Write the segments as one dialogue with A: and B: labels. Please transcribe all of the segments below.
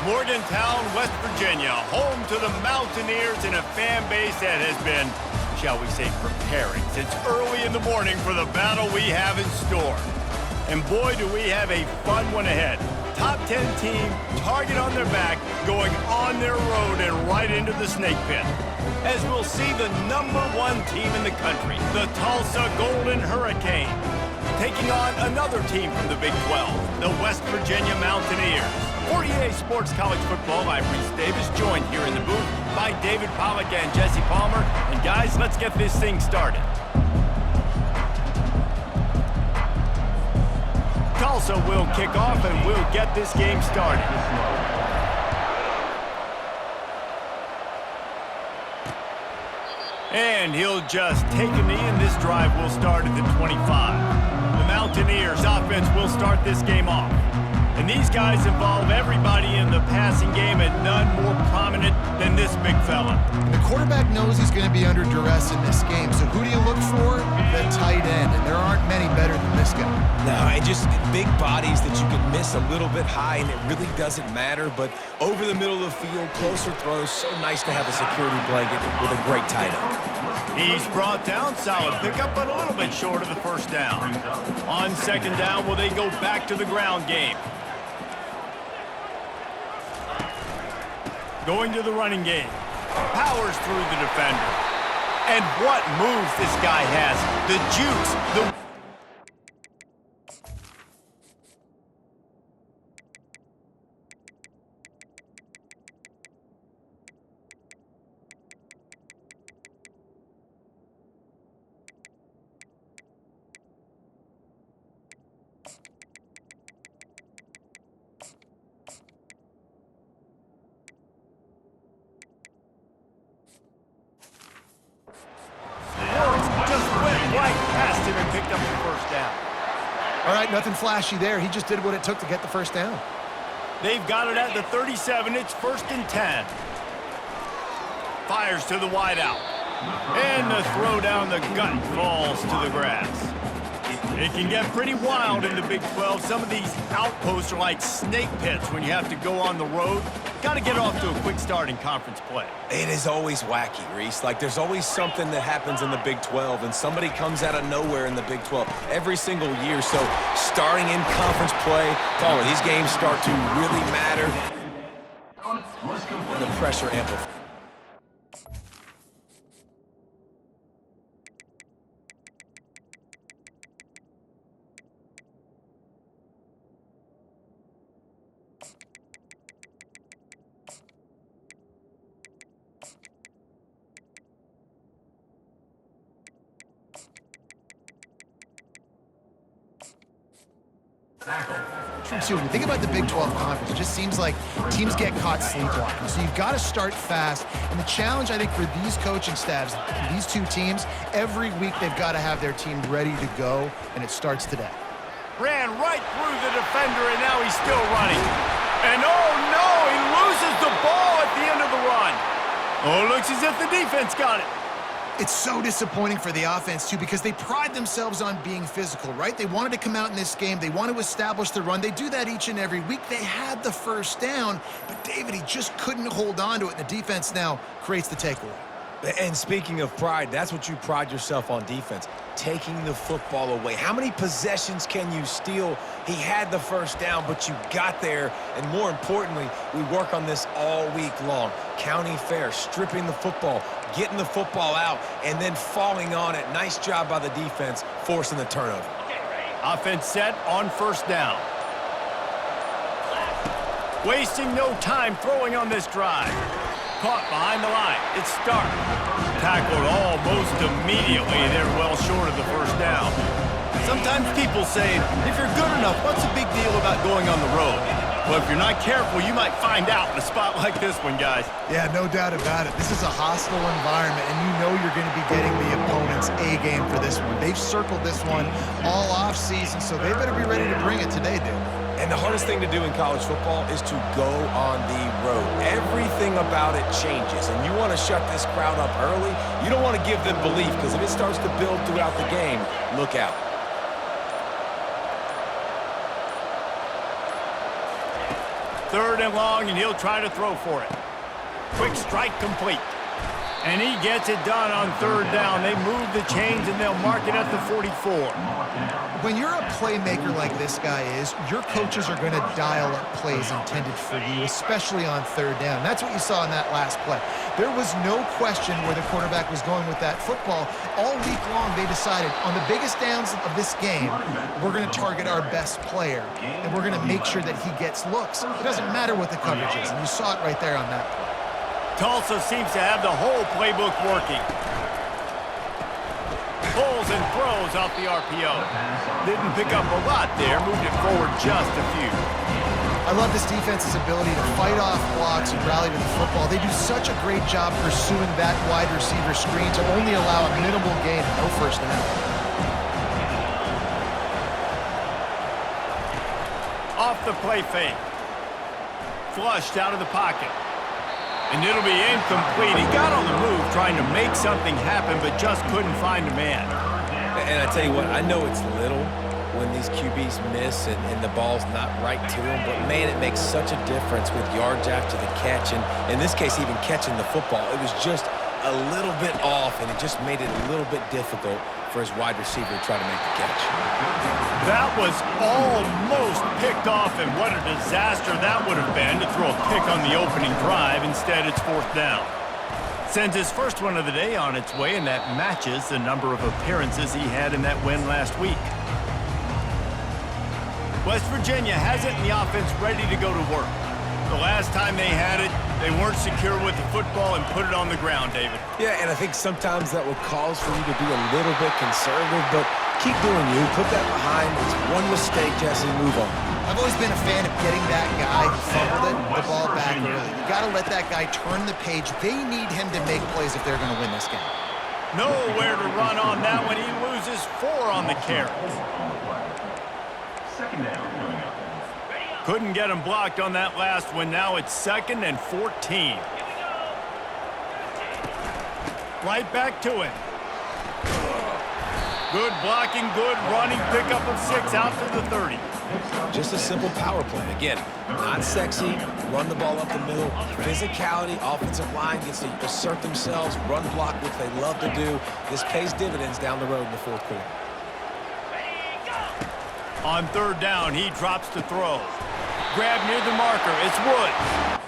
A: Morgantown, West Virginia, home to the Mountaineers and a fan base that has been, shall we say, preparing since early in the morning for the battle we have in store. And boy, do we have a fun one ahead. Top 10 team, target on their back, going on their road and right into the snake pit. As we'll see the #1 team in the country, the Tulsa Golden Hurricane, taking on another team from the Big 12, the West Virginia Mountaineers. For EA Sports College Football, I'm Reese Davis, joined here in the booth by David Pollack and Jesse Palmer. And guys, let's get this thing started. Tulsa will kick off and we'll get this game started. And he'll just take a knee, and this drive will start at the 25. The Mountaineers offense will start this game off. And these guys involve everybody in the passing game, and none more prominent than this big fella.
B: The quarterback knows he's going to be under duress in this game, so who do you look for? The tight end, and there aren't many better than this guy.
C: No, and just big bodies that you can miss a little bit high, and it really doesn't matter, but over the middle of the field, closer throws, so nice to have a security blanket with a great tight end.
A: He's brought down, solid pickup, but a little bit short of the first down. On second down, will they go back to the ground game? Going to the running game. Powers through the defender. And what moves this guy has. The juice. And picked up the first down.
B: All right, nothing flashy there. He just did what it took to get the first down.
A: They've got it at the 37. It's 1st and 10. Fires to the wideout. And the throw down the gut falls to the grass. It can get pretty wild in the Big 12. Some of these outposts are like snake pits when you have to go on the road. Got to get off to a quick start in conference play.
C: It is always wacky, Reese. Like, there's always something that happens in the Big 12, and somebody comes out of nowhere in the Big 12 every single year. So, starting in conference play, these games start to really matter. And the pressure amplifies.
B: Too. When you think about the Big 12 Conference, it just seems like teams get caught sleepwalking. So you've got to start fast. And the challenge, I think, for these coaching staffs, these two teams, every week they've got to have their team ready to go, and it starts today.
A: Ran right through the defender, and now he's still running. And oh no, he loses the ball at the end of the run. Oh, looks as if the defense got it.
B: It's so disappointing for the offense, too, because they pride themselves on being physical, right? They wanted to come out in this game. They want to establish the run. They do that each and every week. They had the first down, but David, he just couldn't hold on to it, and the defense now creates the takeaway.
C: And speaking of pride, that's what you pride yourself on defense, taking the football away. How many possessions can you steal? He had the first down, but you got there, and more importantly, we work on this all week long. County fair, stripping the football, getting the football out, and then falling on it. Nice job by the defense, forcing the turnover.
A: Offense set on first down. Wasting no time throwing on this drive. Caught behind the line. It's Stark. Tackled almost immediately. They're well short of the first down. Sometimes people say, if you're good enough, what's the big deal about going on the road? Well, if you're not careful, you might find out in a spot like this one, guys.
B: Yeah, no doubt about it. This is a hostile environment, and you know you're going to be getting the opponent's A game for this one. They've circled this one all offseason, so they better be ready to bring it today, dude.
C: And the hardest thing to do in college football is to go on the road. Everything about it changes, and you want to shut this crowd up early. You don't want to give them belief, because if it starts to build throughout the game, look out.
A: 3rd and long, and he'll try to throw for it. Quick strike complete. And he gets it done on 3rd down. They move the chains, and they'll mark it at the 44.
B: When you're a playmaker like this guy is, your coaches are going to dial up plays intended for you, especially on 3rd down. That's what you saw in that last play. There was no question where the quarterback was going with that football. All week long, they decided, on the biggest downs of this game, we're going to target our best player, and we're going to make sure that he gets looks. It doesn't matter what the coverage is, and you saw it right there on that play.
A: Tulsa seems to have the whole playbook working. Pulls and throws off the RPO. Didn't pick up a lot there, moved it forward just a few.
B: I love this defense's ability to fight off blocks and rally to the football. They do such a great job pursuing that wide receiver screen to only allow a minimal gain and no first down.
A: Off the play fake. Flushed out of the pocket. And it'll be incomplete. He got on the move trying to make something happen, but just couldn't find a man.
C: And I tell you what, I know it's little when these QBs miss and the ball's not right to them, but man, it makes such a difference with yards after the catch. And in this case, even catching the football, it was just a little bit off, and it just made it a little bit difficult for his wide receiver to try to make the catch.
A: That was almost picked off, and what a disaster that would have been to throw a pick on the opening drive. Instead, it's 4th down. Sends his first one of the day on its way, and that matches the number of appearances he had in that win last week. West Virginia has it, and the offense ready to go to work. The last time they had it, they weren't secure with the football and put it on the ground, David.
C: Yeah, and I think sometimes that will cause for you to be a little bit conservative, but keep doing you. Put that behind. It's one mistake, Jesse. Move on.
B: I've always been a fan of getting that guy who fumbled it, the ball back early. You got to let that guy turn the page. They need him to make plays if they're going to win this game.
A: Nowhere to run on that one. He loses 4 on the carry.
D: 2nd down.
A: Couldn't get him blocked on that last one. Now it's 2nd and 14. Right back to him. Good blocking, good running, pickup of 6 out to the 30.
C: Just a simple power play. Again, not sexy, run the ball up the middle. Physicality, offensive line gets to assert themselves, run block, which they love to do. This pays dividends down the road in the 4th quarter.
A: On 3rd down, he drops to throw. Grab near the marker. It's Woods.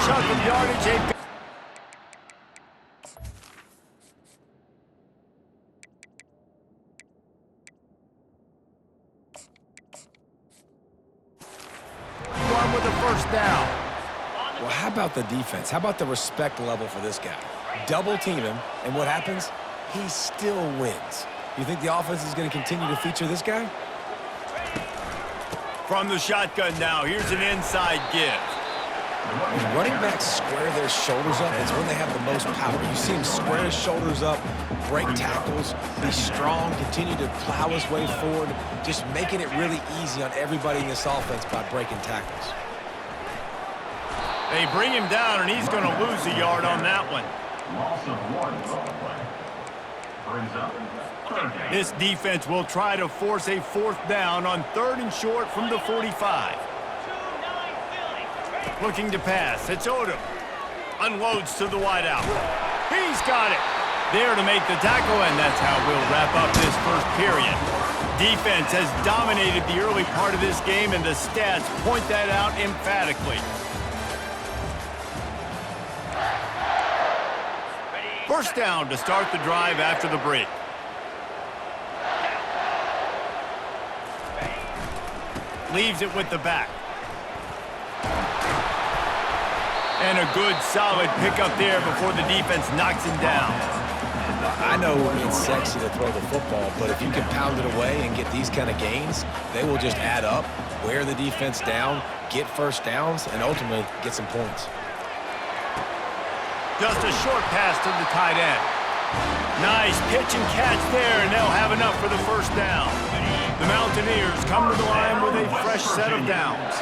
A: Chunk of yardage. One with a 1st down.
C: Well, how about the defense? How about the respect level for this guy? Double team him, and what happens? He still wins. You think the offense is going to continue to feature this guy?
A: From the shotgun now, here's an inside give.
C: When running backs square their shoulders up, it's when they have the most power. You see him square his shoulders up, break tackles, be strong, continue to plow his way forward, just making it really easy on everybody in this offense by breaking tackles.
A: They bring him down, and he's going to lose a yard on that one.
D: Loss of 1 play. Brings up third down.
A: This defense will try to force a 4th down on 3rd and short from the 45. Looking to pass. It's Odom. Unloads to the wideout. He's got it. There to make the tackle, and that's how we'll wrap up this first period. Defense has dominated the early part of this game, and the stats point that out emphatically. First down to start the drive after the break. Leaves it with the back. And a good, solid pickup there before the defense knocks him down.
C: I know it's sexy to throw the football, but if you can pound it away and get these kind of gains, they will just add up, wear the defense down, get first downs, and ultimately get some points.
A: Just a short pass to the tight end. Nice pitch and catch there, and they'll have enough for the first down. The Mountaineers come to the line with a fresh set of downs.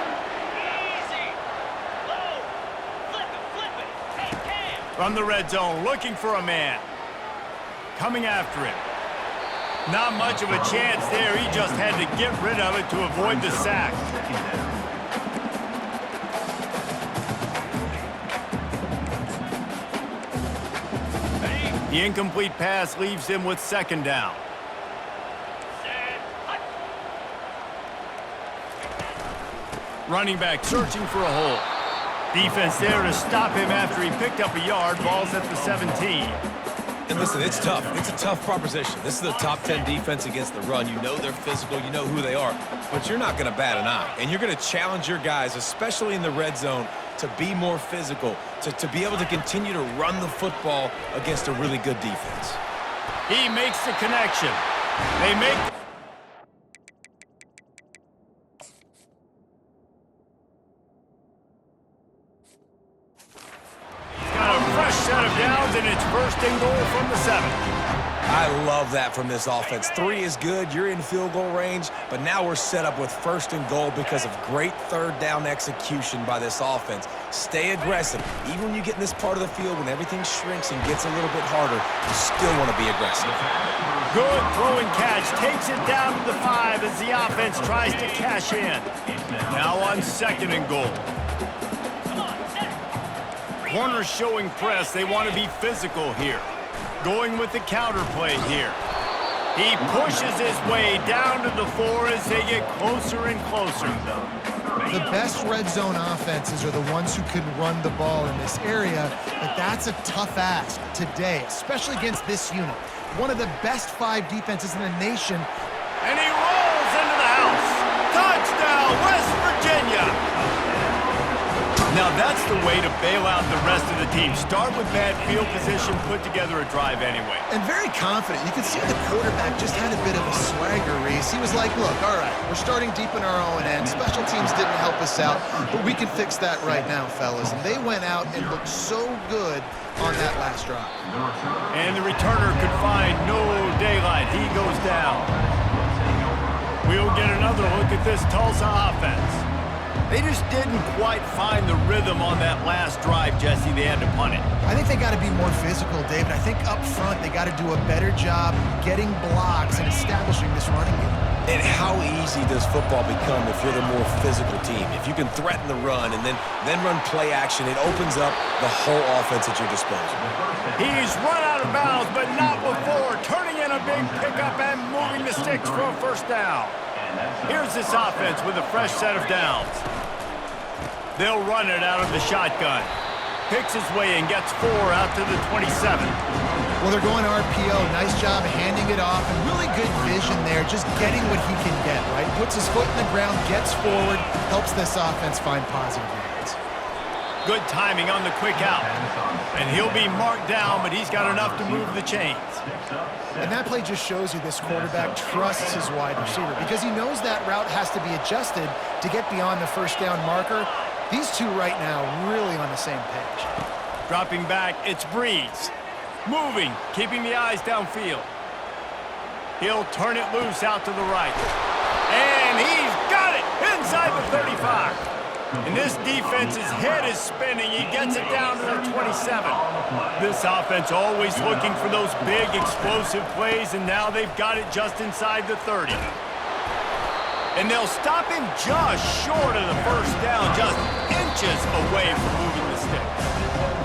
A: From the red zone, looking for a man. Coming after him. Not much of a chance there. He just had to get rid of it to avoid the sack. The incomplete pass leaves him with 2nd down. Running back searching for a hole. Defense there to stop him after he picked up a yard. Ball's at the 17.
C: And listen, it's tough. It's a tough proposition. This is the top 10 defense against the run. You know they're physical. You know who they are. But you're not going to bat an eye. And you're going to challenge your guys, especially in the red zone, to be more physical, to be able to continue to run the football against a really good defense.
A: He makes the connection. They make... set of downs, and it's 1st and goal from the 7.
C: I love that from this offense. 3 is good. You're in field goal range, but now we're set up with 1st and goal because of great 3rd down execution by this offense. Stay aggressive. Even when you get in this part of the field, when everything shrinks and gets a little bit harder, you still want to be aggressive.
A: Good throw and catch. Takes it down to the 5 as the offense tries to cash in. Now on 2nd and goal. Corners showing press. They want to be physical here. Going with the counter play here. He pushes his way down to the 4 as they get closer and closer.
B: The best red zone offenses are the ones who can run the ball in this area, but that's a tough ask today, especially against this unit. One of the best 5 defenses in the nation.
A: And he rolls into the house. Touchdown, West Virginia. Now that's the way to bail out the rest of the team. Start with bad field position, put together a drive anyway.
B: And very confident. You can see the quarterback just had a bit of a swagger, Reese. He was like, look, all right, we're starting deep in our own end. Special teams didn't help us out, but we can fix that right now, fellas. And they went out and looked so good on that last drive.
A: And the returner could find no daylight. He goes down. We'll get another look at this Tulsa offense. They just didn't quite find the rhythm on that last drive, Jesse. They had to punt it.
B: I think they got to be more physical, David. I think up front they got to do a better job getting blocks and establishing this running game.
C: And how easy does football become if you're the more physical team? If you can threaten the run and then run play action, it opens up the whole offense at your disposal.
A: He's run out of bounds, but not before. Turning in a big pickup and moving the sticks for a 1st down. Here's this offense with a fresh set of downs. They'll run it out of the shotgun. Picks his way and gets 4 out to the 27.
B: Well, they're going RPO. Nice job handing it off, and really good vision there, just getting what he can get, right? Puts his foot in the ground, gets forward, helps this offense find positive yards.
A: Good timing on the quick out. And he'll be marked down, but he's got enough to move the chains.
B: And that play just shows you this quarterback trusts his wide receiver because he knows that route has to be adjusted to get beyond the 1st down marker. These two right now really on the same page.
A: Dropping back, it's Breeze. Moving, keeping the eyes downfield. He'll turn it loose out to the right. And he's got it inside the 35. And this defense's head is spinning. He gets it down to the 27. This offense always looking for those big, explosive plays, and now they've got it just inside the 30. And they'll stop him just short of the first down, just inches away from moving the sticks.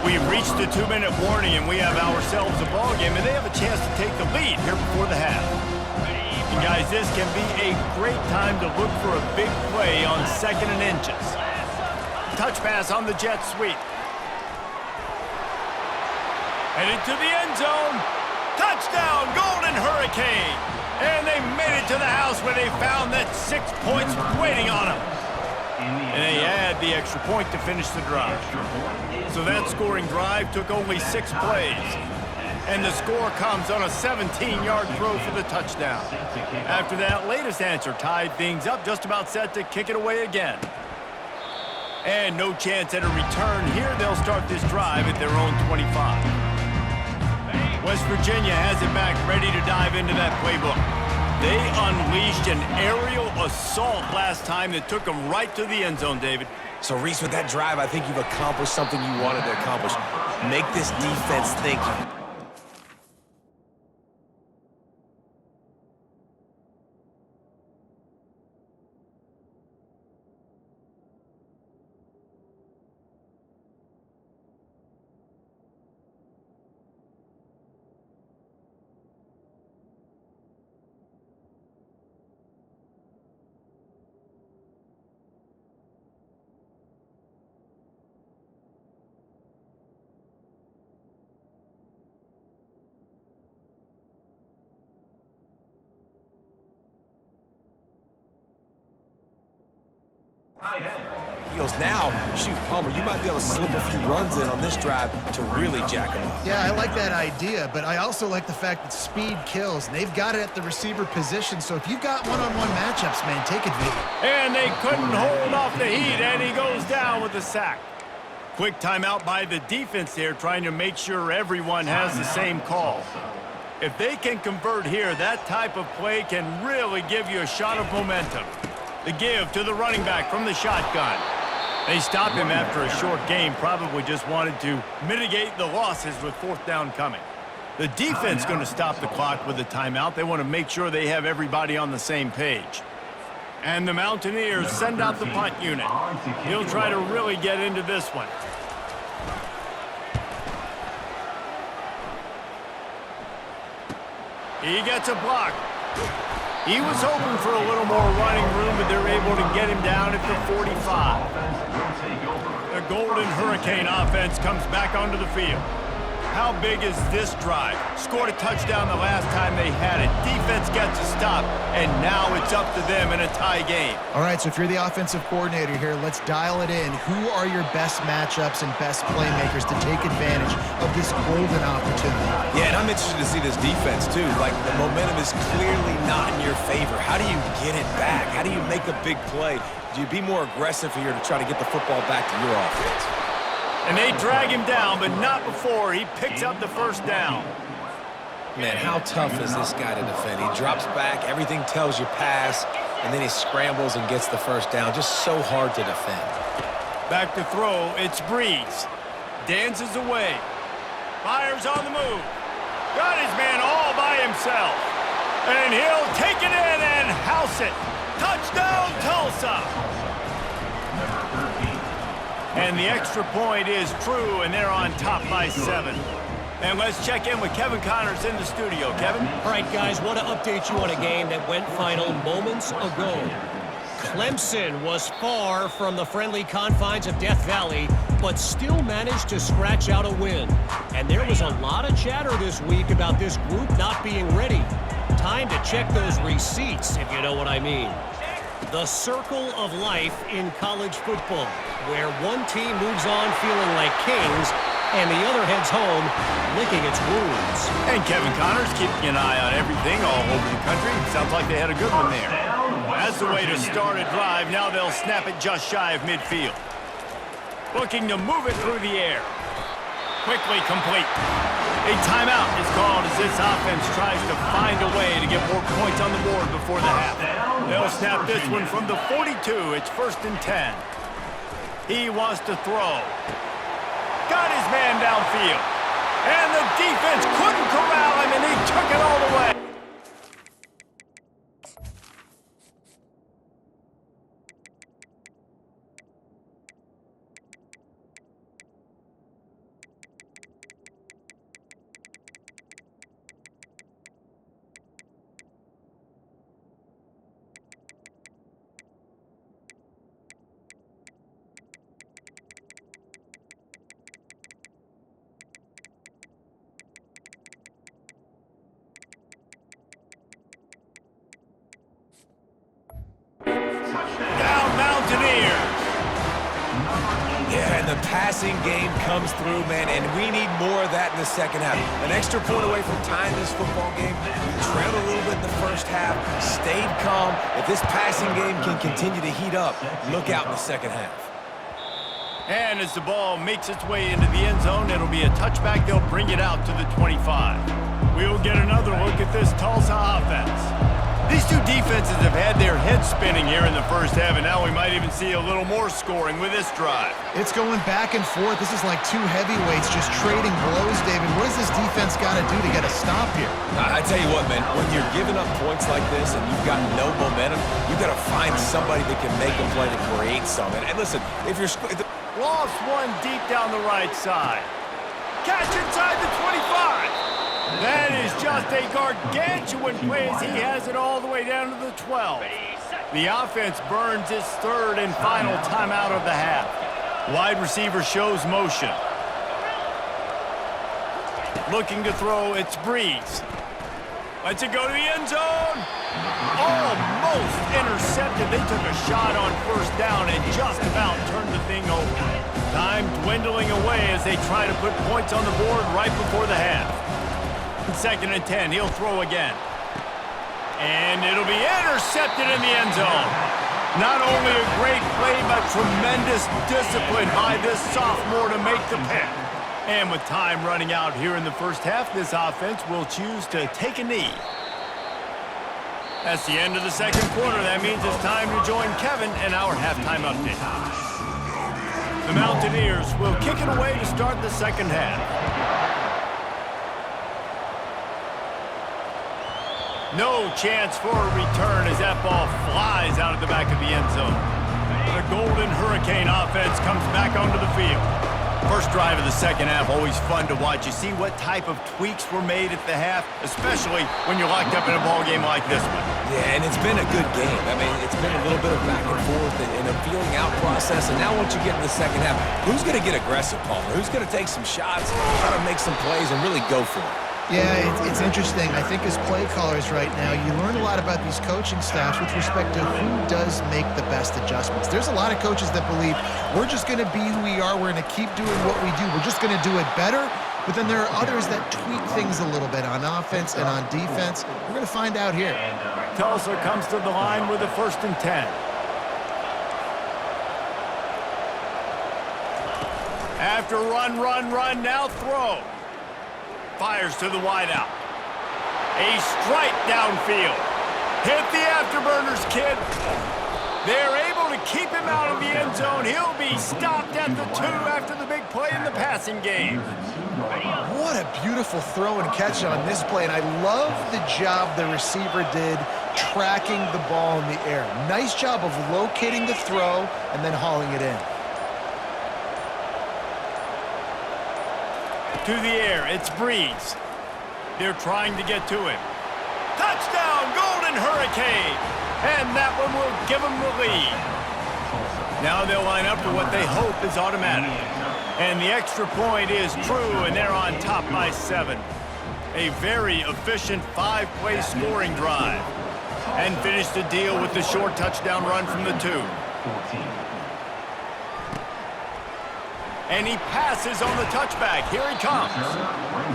A: We've reached the 2-minute warning, and we have ourselves a ball game, and they have a chance to take the lead here before the half. And guys, this can be a great time to look for a big play on 2nd and inches. Touch pass on the jet sweep. And into the end zone. Touchdown, Golden Hurricane. And they made it to the house where they found that 6 points waiting on them. And they add the extra point to finish the drive. So that scoring drive took only 6 plays. And the score comes on a 17-yard throw for the touchdown. After that latest answer tied things up, just about set to kick it away again. And no chance at a return here. They'll start this drive at their own 25. West Virginia has it back, ready to dive into that playbook. They unleashed an aerial assault last time that took them right to the end zone, David.
C: So, Reese, with that drive, I think you've accomplished something you wanted to accomplish. Make this defense think. Now, shoot, Palmer, you might be able to slip a few runs in on this drive to really jack them up.
B: Yeah, I like that idea, but I also like the fact that speed kills. And they've got it at the receiver position, so if you've got one-on-one matchups, man, take advantage.
A: And they couldn't hold off the heat, and he goes down with the sack. Quick timeout by the defense there, trying to make sure everyone has the same call. If they can convert here, that type of play can really give you a shot of momentum. The give to the running back from the shotgun. They stopped him after a short game, probably just wanted to mitigate the losses with 4th down coming. The defense going to stop the clock with a timeout. They want to make sure they have everybody on the same page. And the Mountaineers send out the punt unit. He'll try to really get into this one. He gets a block. He was hoping for a little more running room, but they're able to get him down at the 45. The Golden Hurricane offense comes back onto the field. How big is this drive? Scored a touchdown the last time they had it. Defense gets a stop, and now it's up to them in a tie game.
B: All right, so if you're the offensive coordinator here, let's dial it in. Who are your best matchups and best playmakers to take advantage of this golden opportunity?
C: Yeah, and I'm interested to see this defense, too. Like, the momentum is clearly not in your favor. How do you get it back? How do you make a big play? Do you be more aggressive here to try to get the football back to your offense?
A: And they drag him down, but not before he picks up the 1st down.
C: Man, how tough is this guy to defend? He drops back, everything tells you pass, and then he scrambles and gets the 1st down. Just so hard to defend.
A: Back to throw, it's Breeze. Dances away. Fires on the move. Got his man all by himself. And he'll take it in and house it. Touchdown, Tulsa! And the extra point is true, and they're on top by 7. And let's check in with Kevin Connors in the studio. Kevin?
E: All right, guys, want to update you on a game that went final moments ago. Clemson was far from the friendly confines of Death Valley, but still managed to scratch out a win. And there was a lot of chatter this week about this group not being ready. Time to check those receipts, if you know what I mean. The circle of life in college football, where one team moves on feeling like kings and the other heads home licking its wounds.
A: And Kevin Connors keeping an eye on everything all over the country. Sounds like they had a good one there. That's the way to start a drive. Now they'll snap it just shy of midfield. Looking to move it through the air. Quickly complete. A timeout is called as this offense tries to find a way to get more points on the board before the half. They'll snap this one from the 42. It's 1st and 10. He wants to throw. Got his man downfield. And the defense couldn't corral him, and he took it all the way. Down Mountaineers.
C: Yeah, and the passing game comes through, man, and we need more of that in the second half. An extra point away from tying this football game. We trailed a little bit in the first half, stayed calm. If this passing game can continue to heat up, look out in the second half.
A: And as the ball makes its way into the end zone, it'll be a touchback. They'll bring it out to the 25. We'll get another look at this Tulsa offense. These two defenses have had their heads spinning here in the first half, and now we might even see a little more scoring with this drive.
B: It's going back and forth. This is like two heavyweights just trading blows, David. What does this defense got to do to get a stop here?
C: I tell you what, man, when you're giving up points like this and you've got no momentum, you've got to find somebody that can make a play to create something. And listen, if you're...
A: Lost one deep down the right side. Catch inside the 25. That is just a gargantuan play as he has it all the way down to the 12. The offense burns its third and final timeout of the half. Wide receiver shows motion. Looking to throw, it's Breeze. Lets it go to the end zone. Almost intercepted. They took a shot on first down and just about turned the thing over. Time dwindling away as they try to put points on the board right before the half. 2nd and 10, he'll throw again. And it'll be intercepted in the end zone. Not only a great play, but tremendous discipline by this sophomore to make the pick. And with time running out here in the first half, this offense will choose to take a knee. That's the end of the second quarter. That means it's time to join Kevin in our halftime update. The Mountaineers will kick it away to start the second half. No chance for a return as that ball flies out of the back of the end zone. The Golden Hurricane offense comes back onto the field. First drive of the second half, always fun to watch. You see what type of tweaks were made at the half, especially when you're locked up in a ball game like this one.
C: Yeah, and it's been a good game. I mean, it's been a little bit of back and forth and a feeling out process. And now once you get in the second half, who's going to get aggressive, Palmer? Who's going to take some shots, try to make some plays, and really go for it?
B: Yeah, it's interesting. I think as play callers right now, you learn a lot about these coaching staffs with respect to who does make the best adjustments. There's a lot of coaches that believe we're just going to be who we are. We're going to keep doing what we do. We're just going to do it better. But then there are others that tweak things a little bit on offense and on defense. We're going to find out here.
A: Tulsa comes to the line with a 1st and 10. After run, now throw. Fires to the wideout. A strike downfield. Hit the afterburners, kid. They're able to keep him out of the end zone. He'll be stopped at the 2 after the big play in the passing game.
B: What a beautiful throw and catch on this play. And I love the job the receiver did tracking the ball in the air. Nice job of locating the throw and then hauling it in.
A: To the air, it's Breeze. They're trying to get to him. Touchdown, Golden Hurricane! And that one will give them the lead. Now they'll line up for what they hope is automatic. And the extra point is true, and they're on top by 7. A very efficient 5-play scoring drive. And finish the deal with the short touchdown run from the 2. And he passes on the touchback. Here he comes.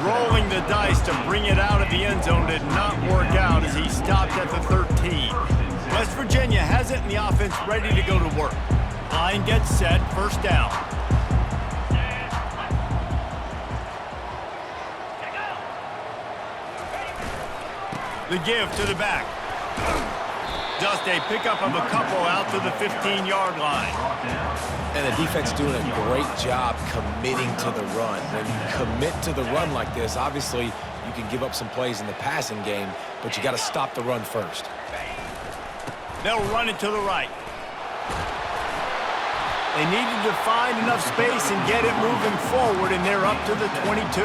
A: Rolling the dice to bring it out of the end zone did not work out as he stopped at the 13. West Virginia has it and the offense ready to go to work. Line gets set, 1st down. The give to the back. just a pickup of a couple out to the 15-yard line.
C: And the defense doing a great job committing to the run. When you commit to the run like this, obviously you can give up some plays in the passing game, but you got to stop the run first.
A: They'll run it to the right. They needed to find enough space and get it moving forward, and they're up to the 22.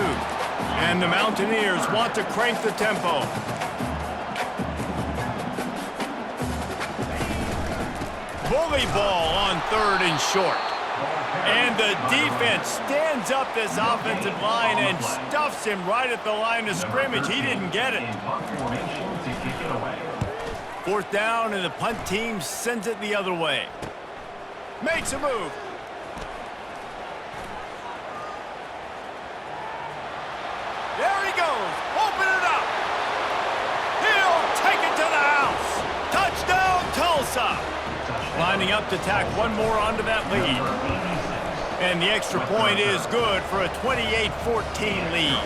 A: And the Mountaineers want to crank the tempo. Bully ball on 3rd and short. And the defense stands up this offensive line and stuffs him right at the line of scrimmage. He didn't get it. 4th down, and the punt team sends it the other way. Makes a move. There he goes. Open it up. He'll take it to the house. Touchdown, Tulsa. Lining up to tack one more onto that lead. And the extra point is good for a 28-14 lead.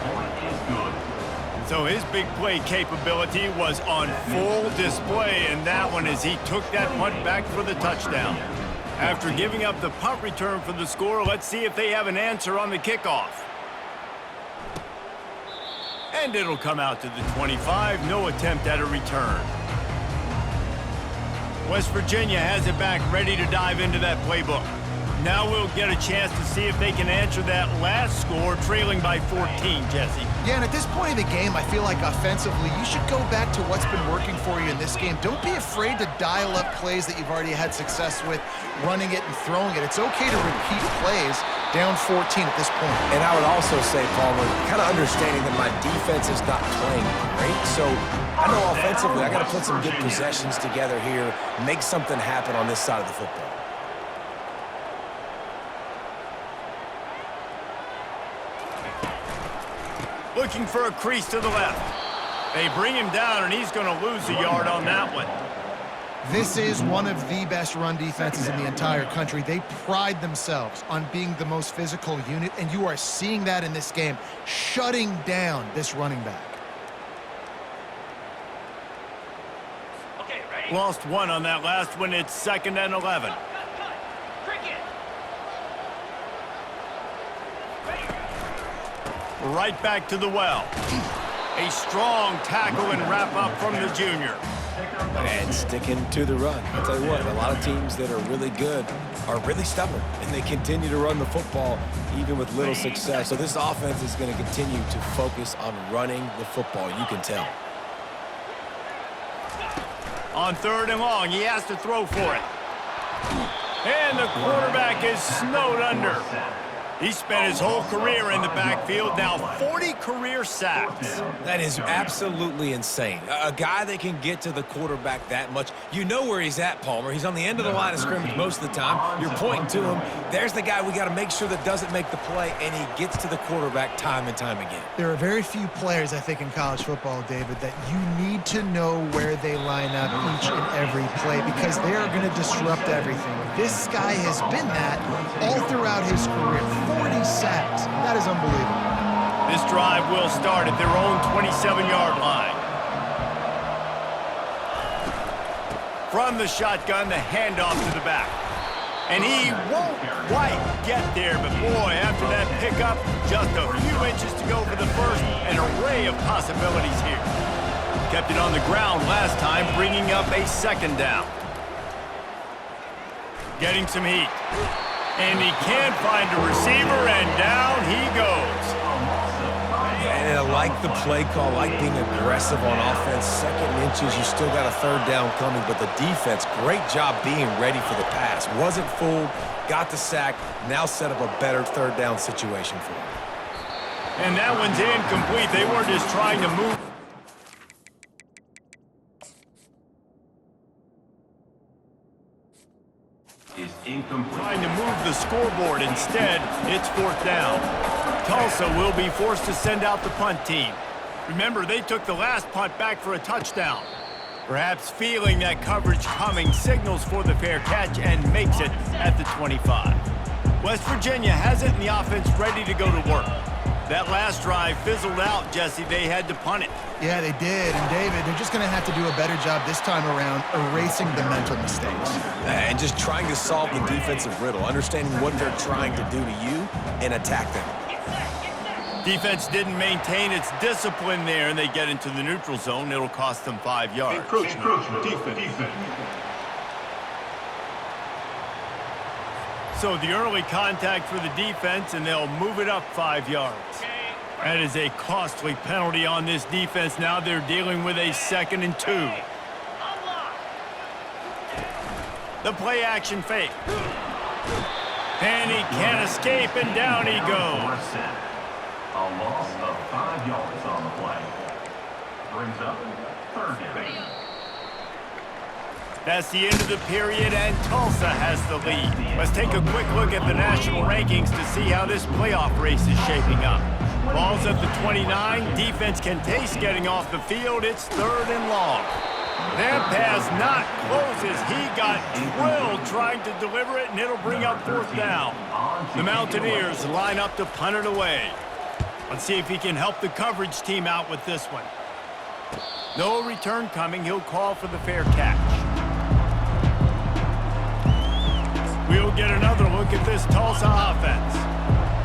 A: So his big play capability was on full display in that one as he took that punt back for the touchdown. After giving up the punt return for the score, let's see if they have an answer on the kickoff. And it'll come out to the 25, no attempt at a return. West Virginia has it back, ready to dive into that playbook. Now we'll get a chance to see if they can answer that last score, trailing by 14, Jesse.
B: Yeah, and at this point of the game, I feel like offensively, you should go back to what's been working for you in this game. Don't be afraid to dial up plays that you've already had success with, running it and throwing it. It's okay to repeat plays down 14 at this point.
C: And I would also say, Palmer, kind of understanding that my defense is not playing great, so I know offensively I got to put some good possessions together here, make something happen on this side of the football.
A: Looking for a crease to the left. They bring him down, and he's going to lose a yard on that one.
B: This is one of the best run defenses in the entire country. They pride themselves on being the most physical unit, and you are seeing that in this game, shutting down this running back.
A: Lost one on that last one. It's 2nd and 11. Right back to the well. A strong tackle and wrap up from the junior.
C: And sticking to the run. I'll tell you what, a lot of teams that are really good are really stubborn, and they continue to run the football even with little success. So this offense is going to continue to focus on running the football, you can tell.
A: On 3rd and long, he has to throw for it. And the quarterback is snowed under. He spent his whole career in the backfield, now 40 career sacks.
C: That is absolutely insane. A guy that can get to the quarterback that much. You know where he's at, Palmer. He's on the end of the line of scrimmage most of the time. You're pointing to him. There's the guy we got to make sure that doesn't make the play, and he gets to the quarterback time and time again.
B: There are very few players, I think, in college football, David, that you need to know where they line up each and every play because they are going to disrupt everything. This guy has been that all throughout his career. 40 sacks. That is unbelievable.
A: This drive will start at their own 27-yard line. From the shotgun, the handoff to the back. And he won't quite get there, but boy, after that pickup, just a few inches to go for the first, an array of possibilities here. Kept it on the ground last time, bringing up a 2nd down. Getting some heat. And he can't find a receiver, and down he goes.
C: And I like the play call, like being aggressive on offense. 2nd inches, you still got a 3rd down coming, but the defense, great job being ready for the pass. Wasn't fooled, got the sack, now set up a better 3rd down situation for him.
A: And that one's incomplete. They weren't just trying to move.
D: Is incomplete.
A: Trying to move the scoreboard. Instead, it's 4th down. Tulsa will be forced to send out the punt team. Remember, they took the last punt back for a touchdown. Perhaps feeling that coverage coming, signals for the fair catch and makes it at the 25. West Virginia has it and the offense ready to go to work. That last drive fizzled out, Jesse. They had to punt it.
B: Yeah, they did. And, David, they're just going to have to do a better job this time around erasing the mental mistakes.
C: And just trying to solve the defensive riddle, understanding what they're trying to do to you and attack them.
A: Defense didn't maintain its discipline there, and they get into the neutral zone. It'll cost them 5 yards.
D: Encroachment. Defense.
A: So the early contact for the defense, and they'll move it up 5 yards. That is a costly penalty on this defense. Now they're dealing with a 2nd and 2. The play action fake. And he can't escape, and down he goes.
D: A loss of 5 yards on the play. Brings up 3rd down.
A: That's the end of the period, and Tulsa has the lead. Let's take a quick look at the national rankings to see how this playoff race is shaping up. Ball's at the 29. Defense can taste getting off the field. It's 3rd and long. That pass not closes. He got drilled trying to deliver it, and it'll bring up 4th down. The Mountaineers line up to punt it away. Let's see if he can help the coverage team out with this one. No return coming. He'll call for the fair catch. We'll get another look at this Tulsa offense.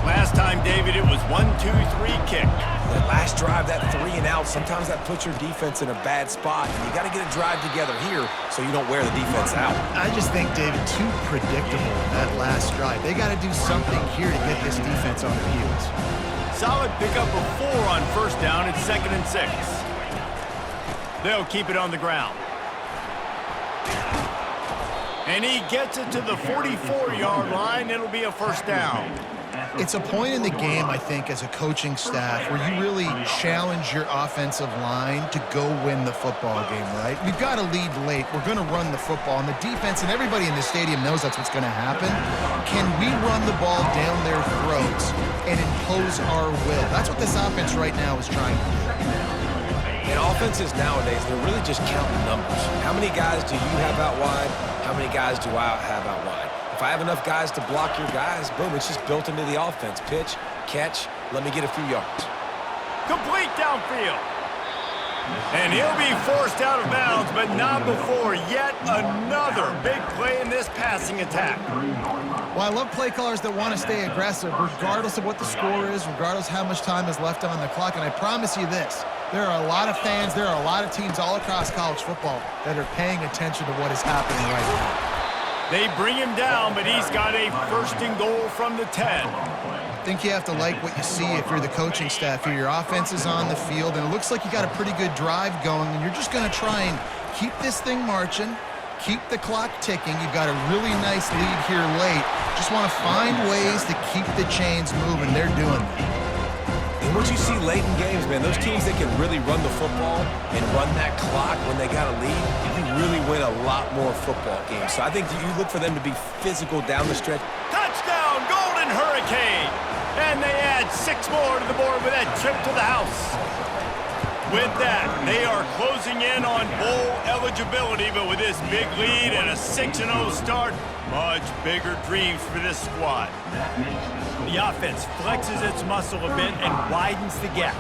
A: Last time, David, it was 1-2-3 kick.
C: That last drive, that 3 and out, sometimes that puts your defense in a bad spot. And you got to get a drive together here so you don't wear the defense out.
B: I just think, David, too predictable that last drive. They got to do something here to get this defense on their heels.
A: Solid pickup of 4 on 1st down. It's 2nd and 6. They'll keep it on the ground. And he gets it to the 44-yard line. It'll be a 1st down.
B: It's a point in the game, I think, as a coaching staff where you really challenge your offensive line to go win the football game, right? We've got to lead late. We're going to run the football. And the defense and everybody in the stadium knows that's what's going to happen. Can we run the ball down their throats and impose our will? That's what this offense right now is trying to do.
C: And offenses nowadays, they're really just counting numbers. How many guys do you have out wide? How many guys do I have out wide? If I have enough guys to block your guys, boom, it's just built into the offense. Pitch, catch, let me get a few yards.
A: Complete downfield. And he'll be forced out of bounds, but not before yet another big play in this passing attack.
B: Well, I love play callers that want to stay aggressive, regardless of what the score is, regardless how much time is left on the clock. And I promise you this, there are a lot of fans, there are a lot of teams all across college football that are paying attention to what is happening right now.
A: They bring him down, but he's got a 1st and goal from the 10.
B: I think you have to like what you see if you're the coaching staff here. Your offense is on the field, and it looks like you got a pretty good drive going, and you're just going to try and keep this thing marching, keep the clock ticking. You've got a really nice lead here late. Just want to find ways to keep the chains moving. They're doing that.
C: And what you see late in games, man, those teams that can really run the football and run that clock when they got a lead, you really win a lot more football games. So I think you look for them to be physical down the stretch.
A: Touchdown, Golden Hurricane! And they add 6 more to the board with that trip to the house. With that, they are closing in on bowl eligibility, but with this big lead and a 6-0 start, much bigger dreams for this squad. The offense flexes its muscle a bit and widens the gap.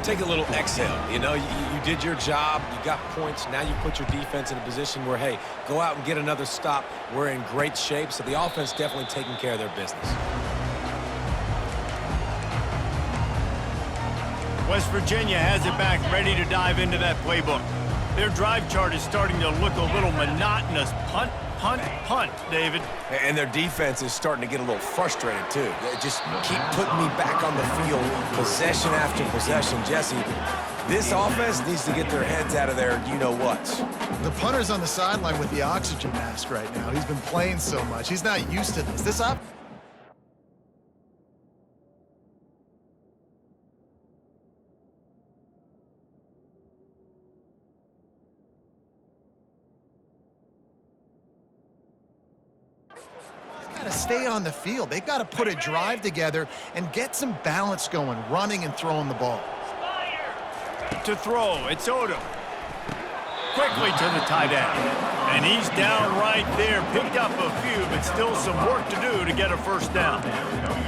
C: Take a little exhale. You know, you did your job. You got points. Now you put your defense in a position where, hey, go out and get another stop. We're in great shape. So the offense definitely taking care of their business.
A: West Virginia has it back, ready to dive into that playbook. Their drive chart is starting to look a little monotonous. Punt, punt, punt, David.
C: And their defense is starting to get a little frustrated, too. They just keep putting me back on the field, possession after possession. Jesse, this offense needs to get their heads out of their you-know-whats.
B: The punter's on the sideline with the oxygen mask right now. He's been playing so much. He's not used to this. This up. To stay on the field. They've got to put a drive together and get some balance going, running and throwing the ball.
A: To throw, it's Odom. Quickly to the tight end. And he's down right there. Picked up a few, but still some work to do to get a first down.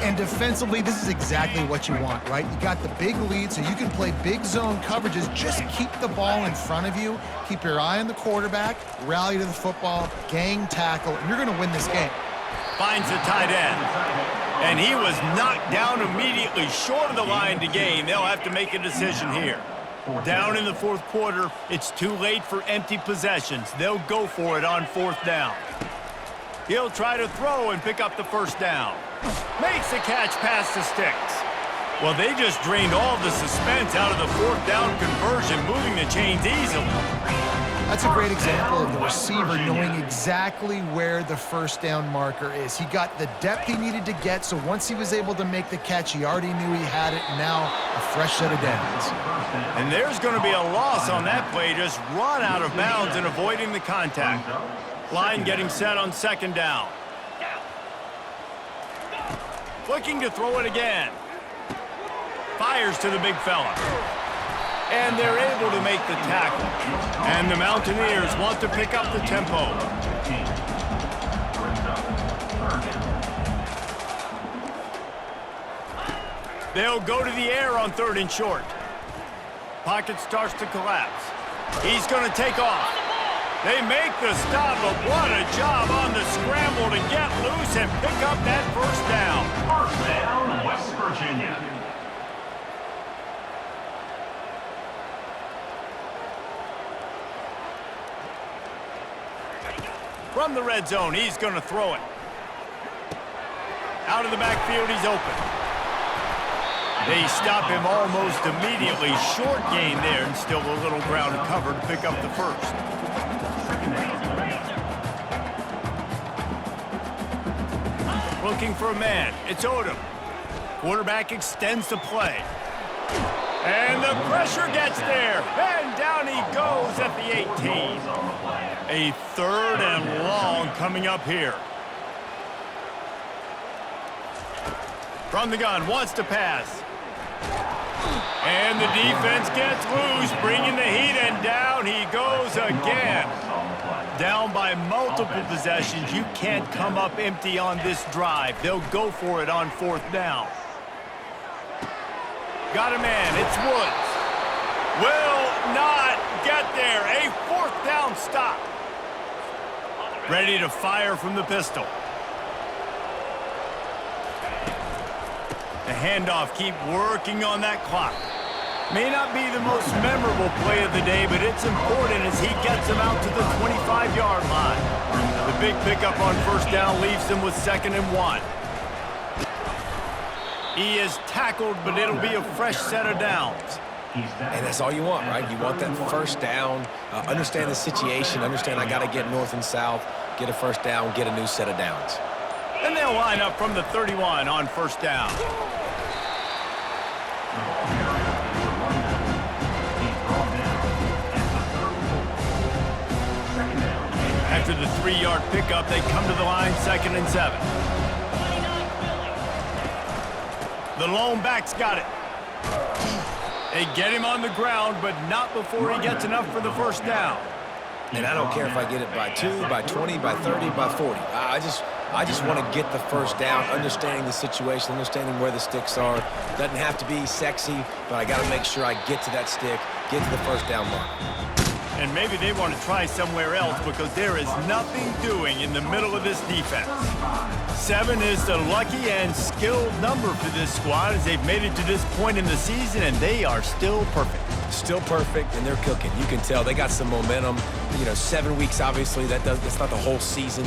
B: And defensively, this is exactly what you want, right? You got the big lead, so you can play big zone coverages. Just keep the ball in front of you. Keep your eye on the quarterback. Rally to the football. Gang tackle. And you're going to win this game.
A: Finds the tight end. And he was knocked down immediately short of the line to gain. They'll have to make a decision here. Down in the fourth quarter, it's too late for empty possessions. They'll go for it on fourth down. He'll try to throw and pick up the first down. Makes the catch past the sticks. Well, they just drained all the suspense out of the fourth down conversion, moving the chains easily.
B: That's a great example of the receiver knowing exactly where the first down marker is. He got the depth he needed to get, so once he was able to make the catch, he already knew he had it. Now, a fresh set of downs.
A: And there's going to be a loss on that play, just run out of bounds and avoiding the contact. Line getting set on second down. Looking to throw it again. Fires to the big fella. And they're able to make the tackle. And the Mountaineers want to pick up the tempo. They'll go to the air on third and short. Pocket starts to collapse. He's going to take off. They make the stop, but what a job on the scramble to get loose and pick up that first down.
D: First down, West Virginia.
A: From the red zone, he's going to throw it. Out of the backfield, he's open. They stop him almost immediately. Short gain there, and still a little ground to cover to pick up the first. Looking for a man. It's Odom. Quarterback extends the play. And the pressure gets there. And down he goes at the 18. A third and long coming up here. From the gun, wants to pass. And the defense gets loose, bringing the heat, and down he goes again. Down by multiple possessions. You can't come up empty on this drive. They'll go for it on fourth down. Got a man. It's Woods. Will not get there. A fourth down stop. Ready to fire from the pistol. The handoff, keep working on that clock. May not be the most memorable play of the day, but it's important as he gets them out to the 25-yard line. The big pickup on first down leaves them with 2nd and 1. He is tackled, but it'll be a fresh set of downs.
C: And that's all you want, right? You want that first down, understand the situation, understand I got to get north and south, get a first down, get a new set of downs.
A: And they'll line up from the 31 on first down. After the 3-yard pickup, they come to the line, 2nd and 7. The lone back's got it. They get him on the ground, but not before he gets enough for the first down.
C: And I don't care if I get it by 2, by 20, by 30, by 40. I just want to get the first down, understanding the situation, understanding where the sticks are. Doesn't have to be sexy, but I got to make sure I get to that stick, get to the first down mark.
A: And maybe they want to try somewhere else because there is nothing doing in the middle of this defense. 7 is the lucky and skilled number for this squad as they've made it to this point in the season, and they are still perfect.
C: Still perfect, and they're cooking. You can tell they got some momentum. 7 weeks, obviously, that's not the whole season.